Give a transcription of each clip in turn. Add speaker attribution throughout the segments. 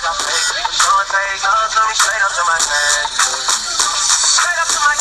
Speaker 1: Straight up to my head. Straight up to my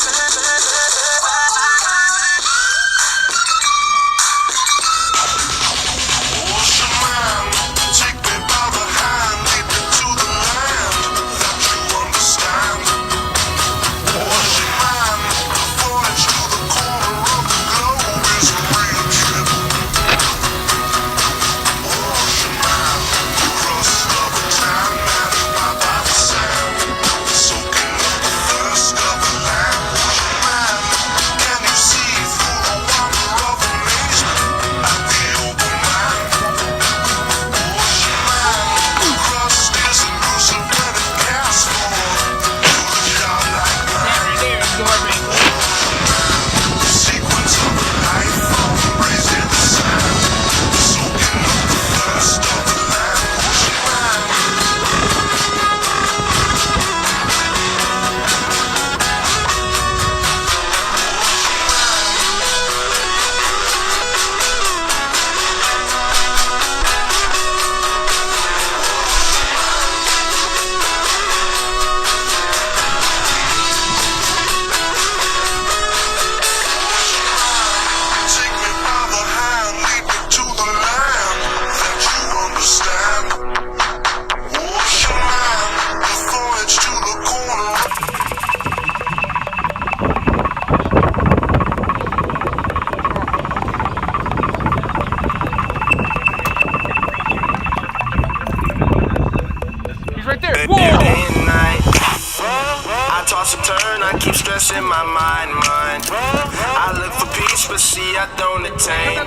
Speaker 1: I keep stressing my mind. I look for peace, but see I don't attain.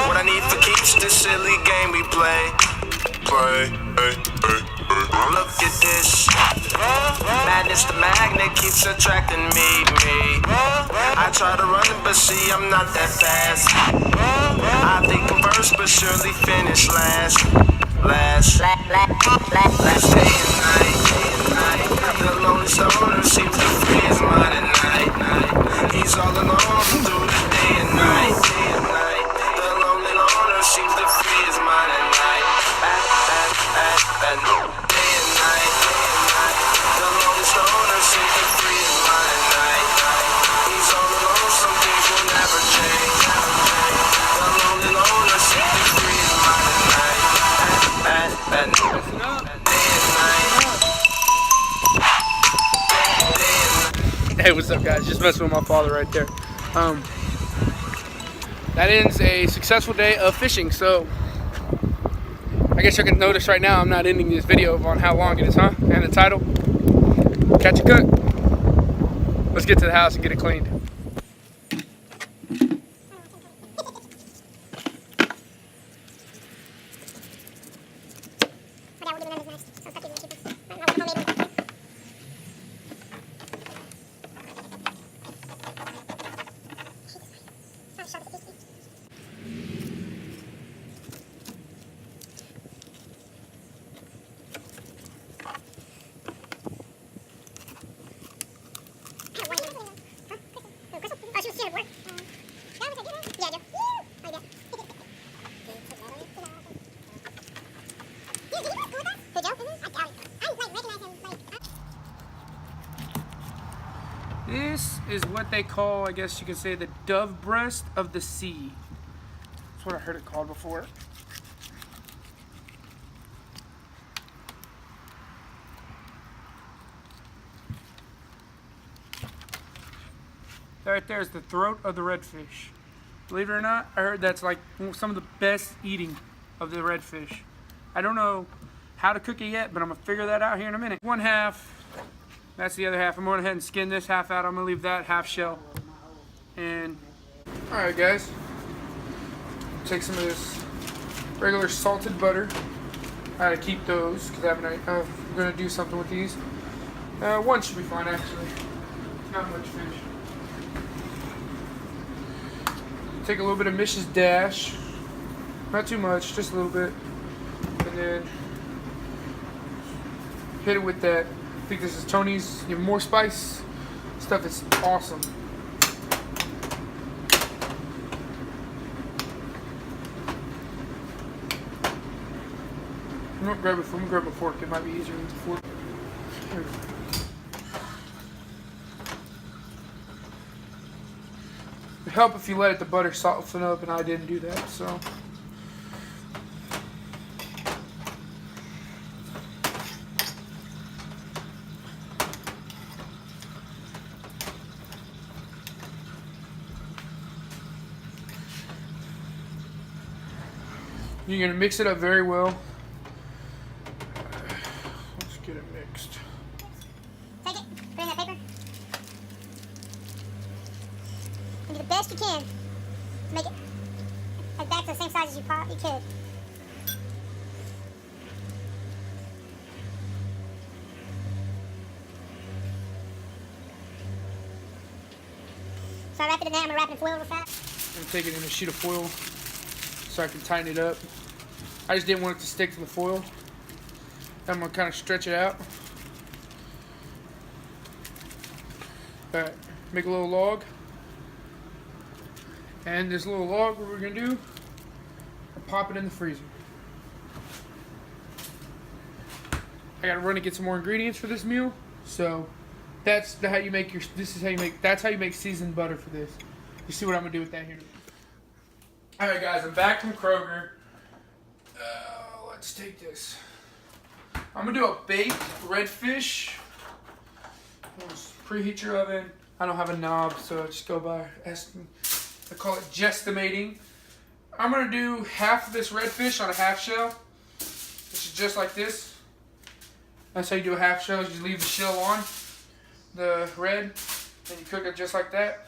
Speaker 1: What I need for keeps this silly game we play. Look at this. Madness, the magnet keeps attracting me. I try to run it, but see I'm not that fast. I think I'm first, but surely finish last. Last day and night. The lonely stoner seems to free his mind at night. He's all alone through the day and night. The lonely loner seems to free his mind at night. Day and night. The lonely stoner seems to free his mind at night. He's all alone, some things will never change. The lonely loner seems to free his mind at night. Day and night.
Speaker 2: Hey, what's up, guys? Just messing with my father right there. That ends a successful day of fishing. So I guess you can notice right now I'm not ending this video on how long it is, huh? And the title, Catch a Cook. Let's get to the house and get it cleaned. This is what they call, I guess you could say, the dove breast of the sea. That's what I heard it called before. That right there is the throat of the redfish. Believe it or not, I heard that's like some of the best eating of the redfish. I don't know how to cook it yet, but I'm going to figure that out here in a minute. One half. That's the other half. I'm going ahead and skin this half out. I'm going to leave that half shell. And, alright guys. Take some of this regular salted butter. I gotta keep those because I'm going to do something with these. One should be fine actually. Not much fish. Take a little bit of Mrs. Dash. Not too much, just a little bit. And then hit it with that. I think this is Tony's. Even more spice. Stuff is awesome. I'm gonna grab a fork. It might be easier with the fork. Here we go. It'd help if you let the butter soften up, and I didn't do that, so. You're going to mix it up very well. Let's get it mixed.
Speaker 3: Take it, put it in that paper. And do the best you can to make it back to the same size as you could. So I wrap it in there. I'm going to wrap it in foil real fast.
Speaker 2: I'm going to take it in a sheet of foil so I can tighten it up. I just didn't want it to stick to the foil. I'm going to kind of stretch it out. Alright, make a little log. And this little log, what we're going to do, I'll pop it in the freezer. I got to run and get some more ingredients for this meal. So that's how you make that's how you make seasoned butter for this. You see what I'm going to do with that here. Alright guys, I'm back from Kroger. Let's take this. I'm going to do a baked redfish. Preheat your oven. I don't have a knob, so just go by. I call it gestimating. I'm going to do half of this redfish on a half shell, which is just like this. That's how you do a half shell. You just leave the shell on, the red, and you cook it just like that.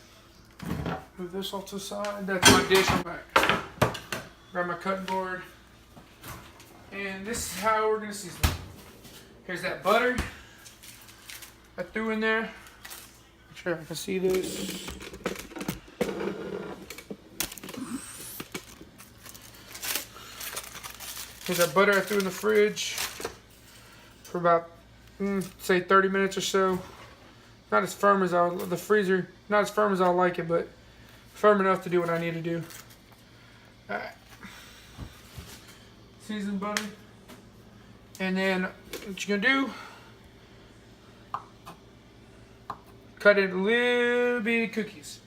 Speaker 2: Move this off to the side. That's my dish. I'm back. Grab my cutting board. And this is how we're going to season it. Here's that butter I threw in there. Make sure I can see this. Here's that butter I threw in the fridge for about, say 30 minutes or so. Not as firm as the freezer, not as firm as I like it, but firm enough to do what I need to do. Alright. Seasoned butter. And then what you're gonna do, cut it little bitty cookies.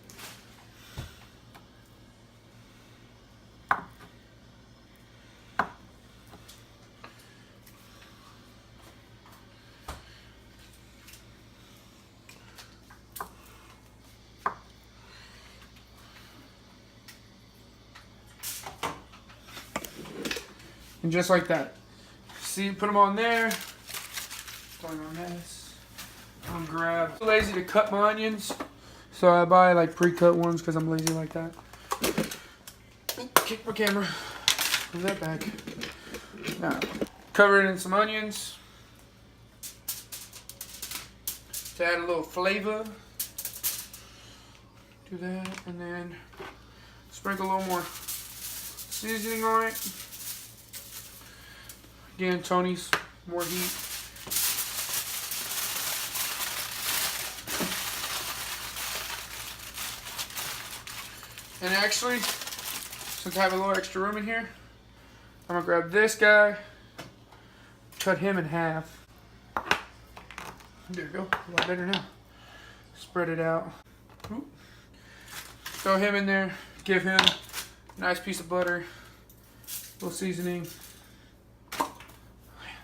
Speaker 2: And just like that. See, put them on there. Going on this. I'm gonna grab. I'm lazy to cut my onions, so I buy like pre-cut ones because I'm lazy like that. Kick my camera. Move that back. Now, cover it in some onions to add a little flavor. Do that, and then sprinkle a little more seasoning on it. Again, Tony's, more heat. And actually, since I have a little extra room in here, I'm gonna grab this guy, cut him in half. There you go, a lot better now. Spread it out. Ooh. Throw him in there, give him a nice piece of butter, a little seasoning.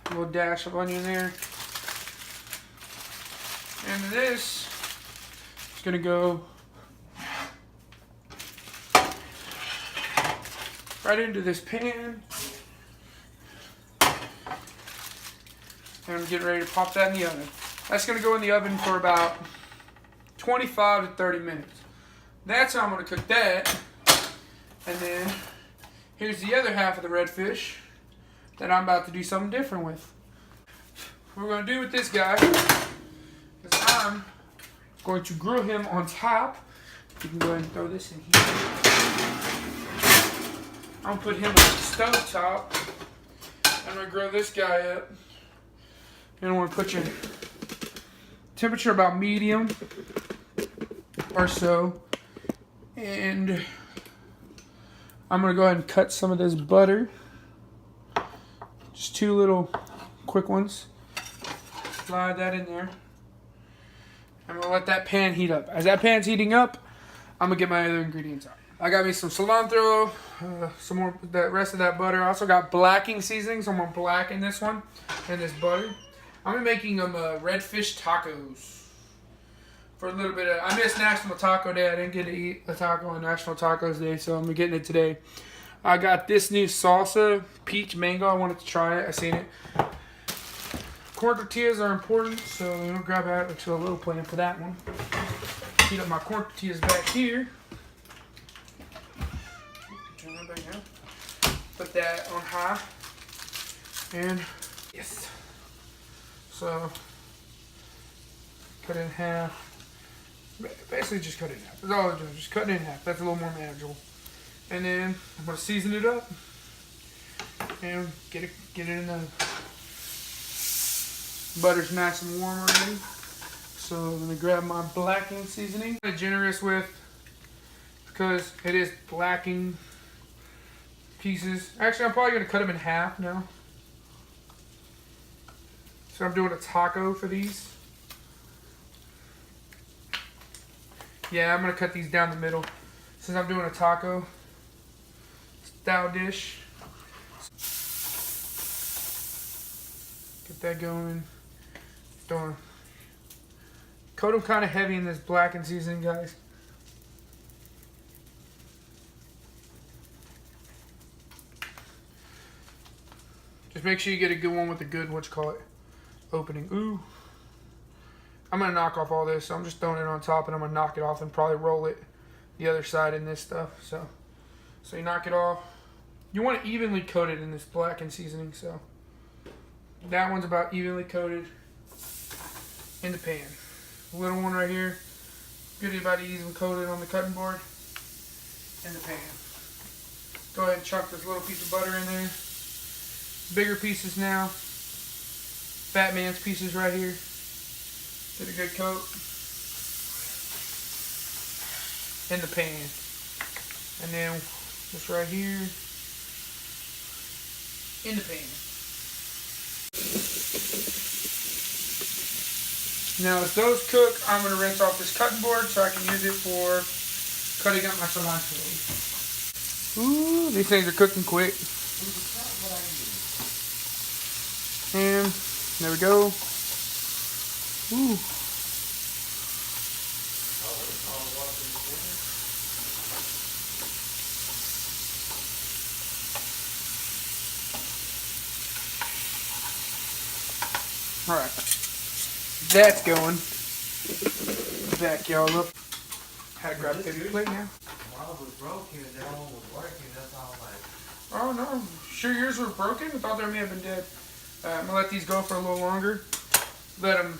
Speaker 2: A little dash of onion there. And this is going to go right into this pan. And I'm getting ready to pop that in the oven. That's going to go in the oven for about 25 to 30 minutes. That's how I'm going to cook that. And then here's the other half of the redfish that I'm about to do something different with. What we're going to do with this guy is I'm going to grill him on top. You can go ahead and throw this in here. I'm going to put him on the stove top. I'm going to grill this guy up. And I'm going to put your temperature about medium or so. And I'm going to go ahead and cut some of this butter Just 2 little quick ones. Slide that in there. I'm gonna let that pan heat up. As that pan's heating up, I'm gonna get my other ingredients out. I got me some cilantro, some more, the rest of that butter. I also got blacking seasoning, so I'm gonna blacken this one and this butter. I'm making them red fish tacos. For a little bit of, I missed National Taco Day. I didn't get to eat a taco on National Tacos Day, so I'm getting it today. I got this new salsa, peach mango. I wanted to try it. I seen it. Corn tortillas are important, so I'm gonna grab out a little plan for that one. Heat up my corn tortillas back here. Turn that back down. Put that on high. And yes. So cut it in half. Basically just cut it in half. That's all I'm doing. Just cut it in half. That's a little more manageable. And then I'm gonna season it up and get it in the butter's nice and warm already. So I'm gonna grab my blacking seasoning. I'm generous with, because it is blacking pieces. Actually, I'm probably gonna cut them in half now. So I'm doing a taco for these. Yeah, I'm gonna cut these down the middle since I'm doing a taco style dish. Get that going. Coat them kind of heavy in this blackened seasoning, guys. Just make sure you get a good one with a good, opening. Ooh. I'm going to knock off all this, so I'm just throwing it on top, and I'm going to knock it off and probably roll it the other side in this stuff. So you knock it off. You want to evenly coat it in this blackened seasoning, so that one's about evenly coated in the pan. The little one right here, get it about evenly coated on the cutting board in the pan. Go ahead and chunk this little piece of butter in there. Bigger pieces now. Fat man's pieces right here. Get a good coat in the pan. And then this right here in the pan. Now as those cook, I'm going to rinse off this cutting board so I can use it for cutting up my cilantro. Ooh, these things are cooking quick. And there we go. Ooh. All right. That's going. Back y'all up. Had to grab a paper plate now.
Speaker 4: While it was broken, that one was working. That's all like.
Speaker 2: Oh no. Sure yours were broken? I thought they may have been dead. I'm gonna let these go for a little longer. Let them.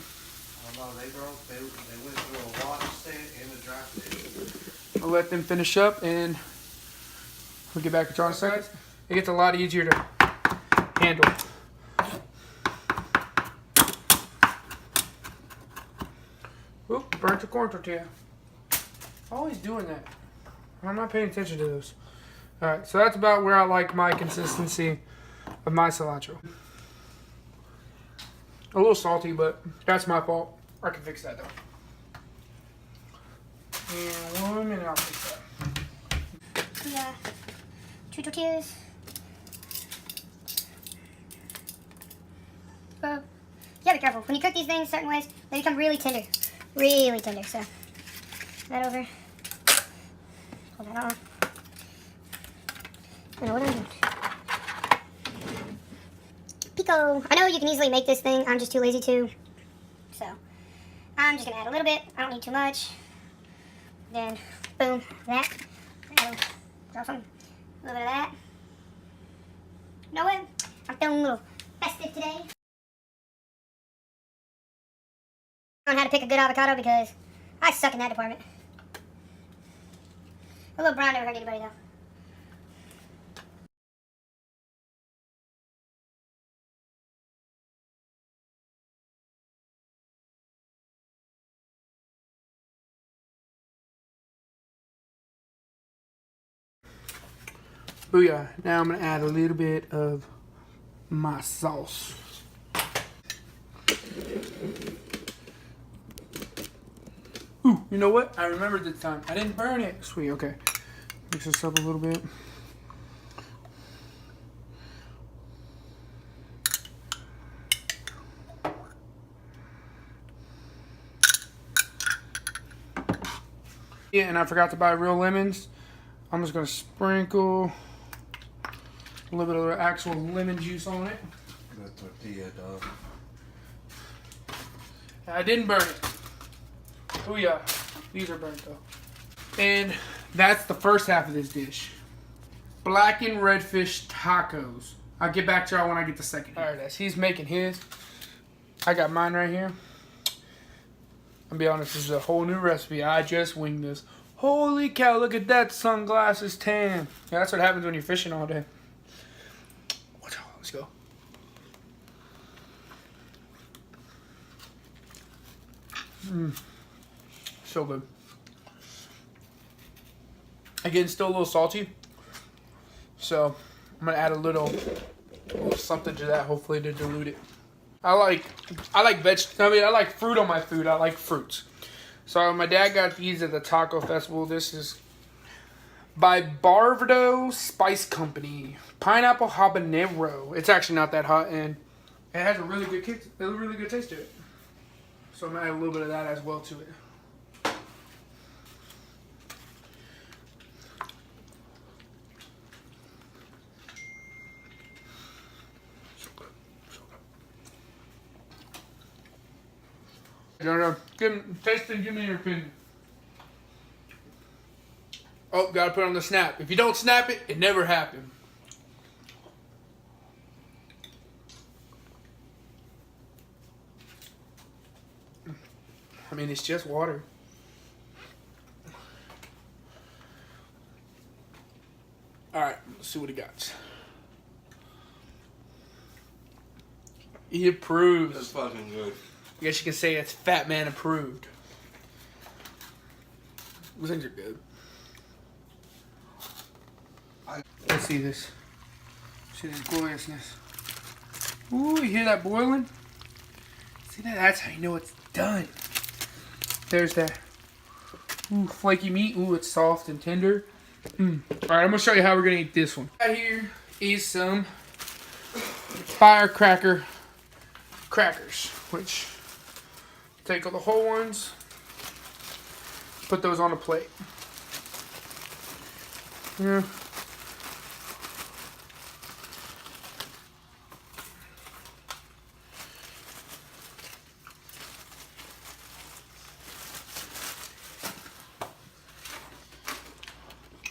Speaker 4: Oh no, they broke. They went through a wash set and a dry set.
Speaker 2: I'll let them finish up and we'll get back with y'all in a second. It gets a lot easier to handle. Oop, burnt the corn tortilla. Always doing that. I'm not paying attention to those. Alright, so that's about where I like my consistency of my cilantro. A little salty, but that's my fault. I can fix that though. And 1 minute, I'll fix that.
Speaker 3: Yeah. 2 tortillas. You gotta be careful. When you cook these things certain ways, they become really tender. Really tender. So, that over. Pull that off. I know what I'm doing. Pico. I know you can easily make this thing. I'm just too lazy to. So, I'm just gonna add a little bit. I don't need too much. Then, boom, that. Drop some. A little bit of that. You know what? I'm feeling a little festive today. On how to pick a good avocado because I suck in that department. A little brown never hurt anybody though.
Speaker 2: Booyah. Now I'm going to add a little bit of my sauce. Ooh, you know what? I remembered this time. I didn't burn it. Sweet, okay. Mix this up a little bit. Yeah, and I forgot to buy real lemons. I'm just gonna sprinkle a little bit of actual lemon juice on it.
Speaker 4: The tortilla, dog.
Speaker 2: I didn't burn it. Oh yeah, these are burnt though. And that's the first half of this dish. Blackened redfish tacos. I'll get back to y'all when I get the second. Alright, as he's making his, I got mine right here. I'll be honest, this is a whole new recipe. I just winged this. Holy cow, look at that sunglasses tan. Yeah, that's what happens when you're fishing all day. Let's go. So good. Again, still a little salty. So I'm gonna add a little something to that, hopefully to dilute it. I like fruit on my food. I like fruits. So my dad got these at the taco festival. This is by Barvado Spice Company. Pineapple habanero. It's actually not that hot, and it has a really good kick, a really good taste to it. So I'm gonna add a little bit of that as well to it. Taste and give me your opinion. Oh, gotta put on the snap. If you don't snap it, it never happened. I mean, it's just water. Alright, let's see what he got. He approves.
Speaker 4: That's fucking good.
Speaker 2: I guess you can say it's Fat Man approved. Those things are good. Let's see this. See this gloriousness. Ooh, you hear that boiling? See that? That's how you know it's done. There's that. Ooh, flaky meat. Ooh, it's soft and tender. Alright, I'm going to show you how we're going to eat this one. Right here is some firecracker crackers, which take all the whole ones, put those on a plate. Yeah.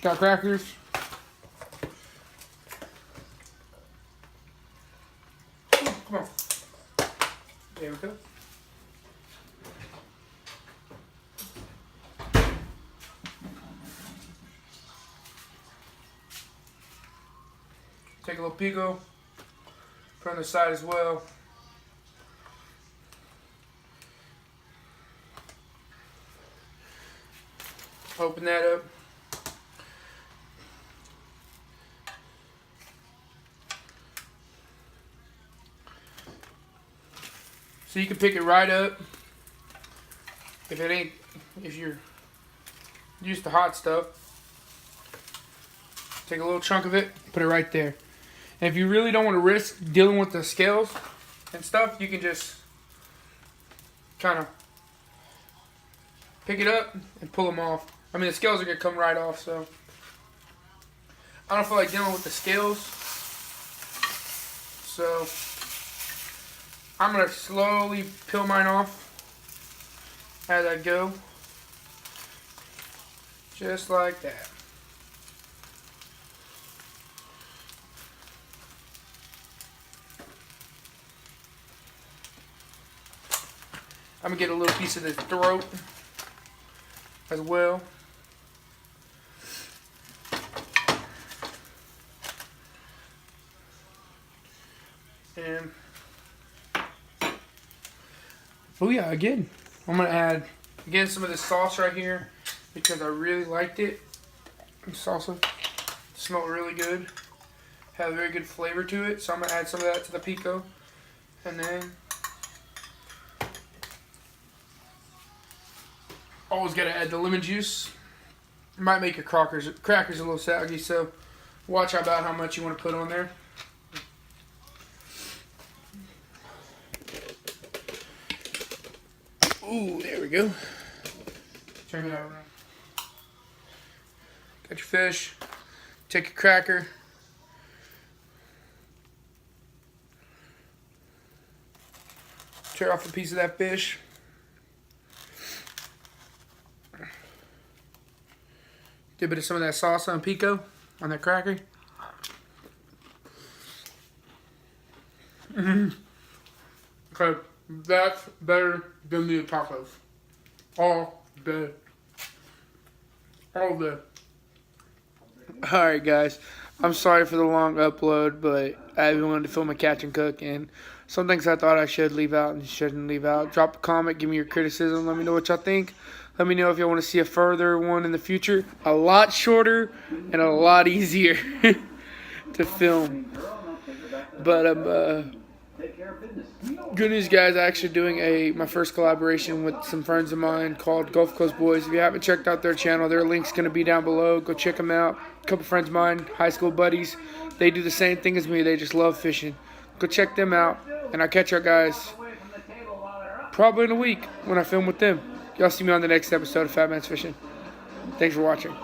Speaker 2: Got crackers. Come on. There we go. Take a little pico. Put on the side as well. Open that up. So you can pick it right up. If you're used to hot stuff, take a little chunk of it, put it right there. And if you really don't want to risk dealing with the scales and stuff, you can just kind of pick it up and pull them off. I mean, the scales are going to come right off, so I don't feel like dealing with the scales. So I'm going to slowly peel mine off as I go. Just like that. I'm going to get a little piece of this throat as well. And oh yeah, again, I'm going to add some of this sauce right here because I really liked it. The salsa smelled really good. Has a very good flavor to it, so I'm going to add some of that to the pico. And then always got to add the lemon juice. Might make your crackers a little soggy, so watch about how much you want to put on there. Ooh, there we go. Turn that around. Got your fish. Take your cracker. Tear off a piece of that fish. Dip a bit of some of that salsa and pico on that cracker. Okay, that's better than the tacos. All day. All day. Alright guys, I'm sorry for the long upload, but I wanted to film a catch and cook, and some things I thought I should leave out and shouldn't leave out. Drop a comment, give me your criticism, let me know what y'all think. Let me know if you want to see a further one in the future. A lot shorter and a lot easier to film. But good news, guys. I'm actually doing my first collaboration with some friends of mine called Gulf Coast Boys. If you haven't checked out their channel, their link's going to be down below. Go check them out. A couple friends of mine, high school buddies. They do the same thing as me. They just love fishing. Go check them out. And I'll catch you guys probably in a week when I film with them. Y'all see me on the next episode of Fat Man's Fishing. Thanks for watching.